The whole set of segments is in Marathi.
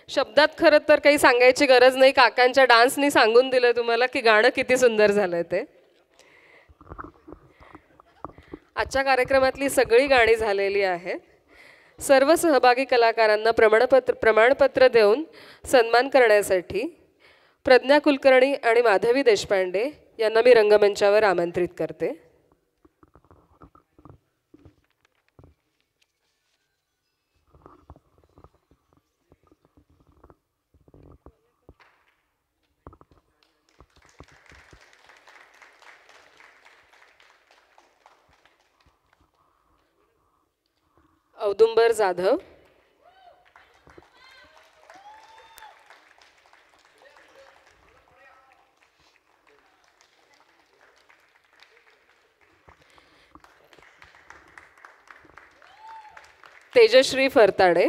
शब्दात खरं तर काही सांगायची गरज नाही, काकांच्या डान्सनी सांगून दिलं तुम्हाला की गाणं किती सुंदर झालंय ते. आजच्या कार्यक्रमातली सगळी गाणी झालेली आहेत. सर्व सहभागी कलाकारांना प्रमाणपत्र देऊन सन्मान करण्यासाठी प्रज्ञा कुलकर्णी आणि माधवी देशपांडे यांना मी रंगमंचावर आमंत्रित करते. औदुंबर जाधव, तेजश्री फरताडे,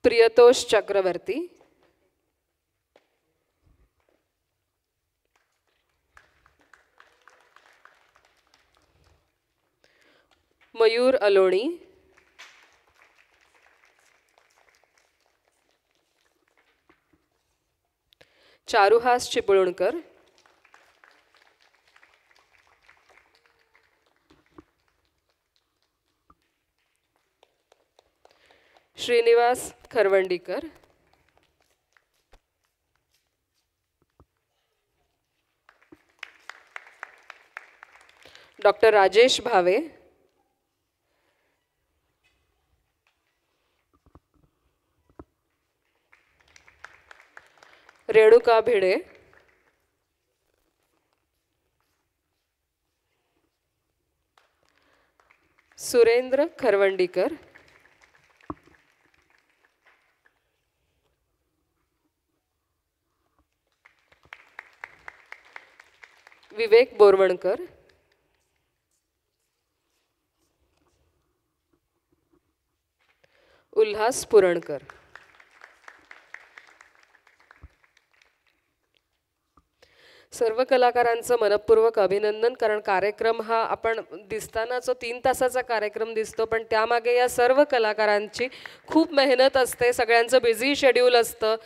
प्रियतोष चक्रवर्ती, मयूर अलोणी, चारुहास चिपळूणकर, श्रीनिवास खरवंडीकर, डॉक्टर राजेश भावे, रेणुका भिडे, सुरेंद्र खरवंडीकर, विवेक बोरवणकर, उल्हास पुरणकर. सर्व कलाकारांचं मनपूर्वक अभिनंदन. कारण कार्यक्रम हा आपण दिसताना जो 3 तासाचा कार्यक्रम दिसतो, पण त्यामागे या सर्व कलाकारांची खूप मेहनत असते. सगळ्यांचं बिझी शेड्यूल असतं,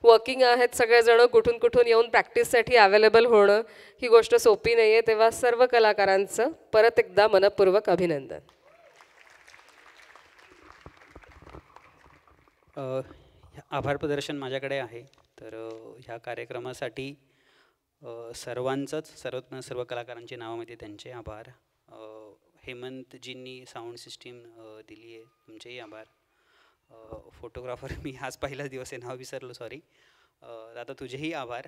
वर्किंग आहेत सगळेजण, कुठून कुठून येऊन प्रॅक्टिससाठी अवेलेबल होणं ही गोष्ट सोपी नाही आहे. तेव्हा सर्व कलाकारांचं परत एकदा मनपूर्वक अभिनंदन. आभार प्रदर्शन माझ्याकडे आहे. तर ह्या कार्यक्रमासाठी सर्व कलाकारांची नावं माहिती, त्यांचे आभार. हेमंतजींनी साऊंड सिस्टीम दिली आहे, तुमचेही आभार. फोटोग्राफर मी आज पहिलाच दिवस आहे, नाव विसरलो, सॉरी. आता तुझेही आभार.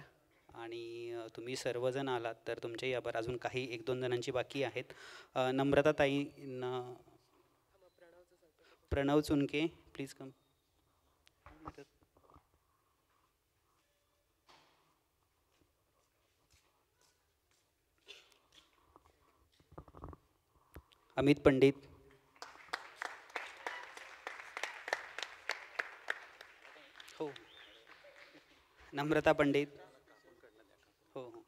आणि तुम्ही सर्वजण आलात तर तुमचेही आभार. अजून काही 1-2 जणांची बाकी आहेत. नम्रता ताईंना, प्रणव चुनके प्लीज कम. अमित पंडित, हो. नम्रता पंडित, हो हो.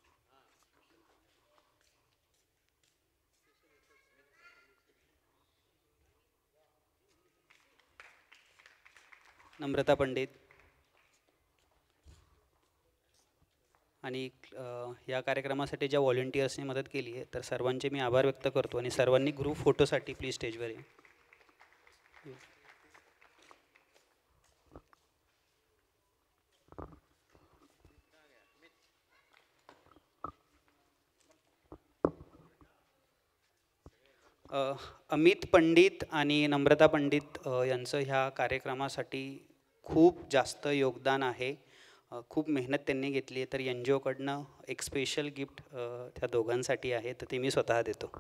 नम्रता पंडित. आणि या कार्यक्रमासाठी ज्या व्हॉलेंटियर्सनी मदत केली आहे तर सर्वांचे मी आभार व्यक्त करतो. आणि सर्वांनी ग्रुप फोटोसाठी प्लीज स्टेजवर या. अमित पंडित आणि नम्रता पंडित यांचं ह्या कार्यक्रमासाठी खूप जास्त योगदान आहे. खूप मेहनत त्यांनी घेतली आहे. तर NGOकडनं एक स्पेशल गिफ्ट त्या दोघांसाठी आहे, तर ते मी स्वतः देतो.